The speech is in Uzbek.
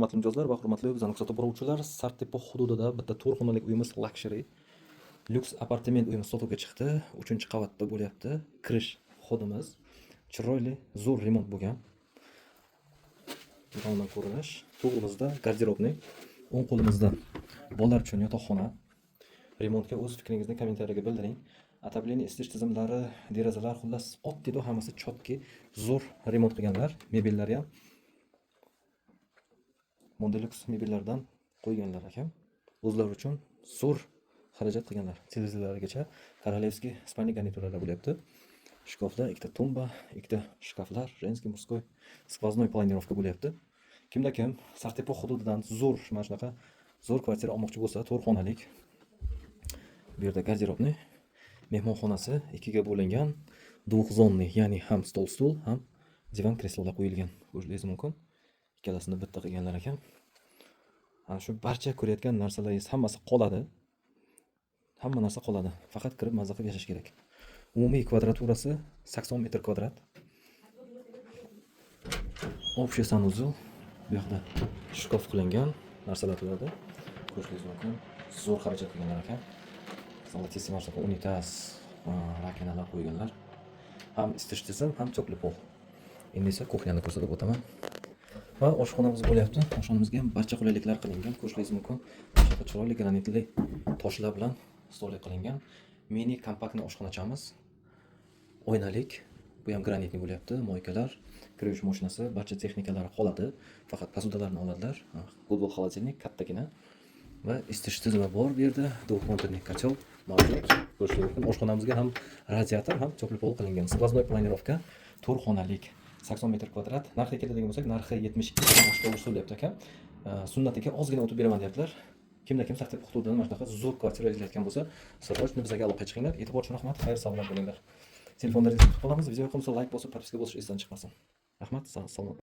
hurmatli mijozlar va hurmatli bizani kuzatib boruvchilar, Sartepa hududida bitta 4 xonalik uyimiz Luxury lyuks apartament uyimiz sotuvga chiqdi. 3-qavatda bo'lyapti. Kirish xodimiz chiroyli, zo'r remont bo'lgan. Bundan ko'rinish, to'g'rimizda garderobni, o'ng qo'limizda bolalar uchun yotoqxona. Remontga o'z fikringizni kommentariyaga bildiring. Отопление, isitish tizimlari, derazalar, xullas oddiy hammasi chotki, zo'r remont qilganlar. Mebellari ham Mondelux mebellardan qo'yganlar ekan. O'zlari uchun zo'r xarajat qilganlar. Televizorlargacha Korolevskiy spalniy garniturlar bo'lyapti. Shkaflar, ikkita tumba, ikkita shkaflar, женский, мужской, skvoznoy planirovka bo'lyapti. Kimda kim Sartepa hududidan zo'r mana shunaqa zo'r kvartira olmoqchi bo'lsa, 4 xonalik. Bu yerda garderobni, mehmonxonasi 2 ga bo'lingan, двухзонный, ya'ni ham stol, ham divan kreslolar qo'yilgan. Ko'rishingiz mumkin. Ikkalasini bitta qilganlar ekan. Ana shu barcha ko'rayotgan narsalaringiz hammasi qoladi. Hamma narsa qoladi. Faqat kirib mazza qilib yashash kerak. Umumiy kvadraturasi 80 metr kvadrat. Общий санузел. Bu yoqda shkaf qilingan narsalar turadi. Ko'rishingiz mumkin. Zo'r xarajat qilganlar ekan. Zalotissimo unitaz, rakinalar qo'yganlar. Ham isitish tizim, ham cho'qli pol. Endi esa kuxnyani ko'rsatib o'taman. Va oshxonamiz bo'lyapti. Oshxonamizga ham barcha qulayliklar qilingan. Ko'rishingiz mumkin. O'sha chiroyli granitli toshlar bilan stolli qilingan. Mini kompaktni oshxonachamiz. Oynalik. Bu ham granitli bo'lyapti. Moykalar, kir yuvish mashinasi, barcha texnikalari qoladi. Faqat posudalarni oladilar. Futbol xolodilnik kattagina. Va isitish tizimi bor bu yerda. Двухконтурный котел mavjud. Ko'rishingiz mumkin. Oshxonamizga ham radiator, ham cho'qli pol qilingan. Skvoznoy planirovka, 4 xonalik. 80 metr kvadrat. Narxiga keladigan bo'lsak, narxi 72 so'rayapti ekan. Sunnatiga ozgina o'tib beraman deyaptilar. Kimda kim Sartepa hududidan mana shunaqa zo'r kvartira izlayotgan bo'lsa, sirrochni bizga aloqa chiqinglar. E'tibor uchun rahmat. Xayr, sog'lom bo'linglar. Telefonlaringizni kutib qolamiz. Video yoqsa like bosib, podpiska bosish esdan chiqmasin. Rahmat, sog'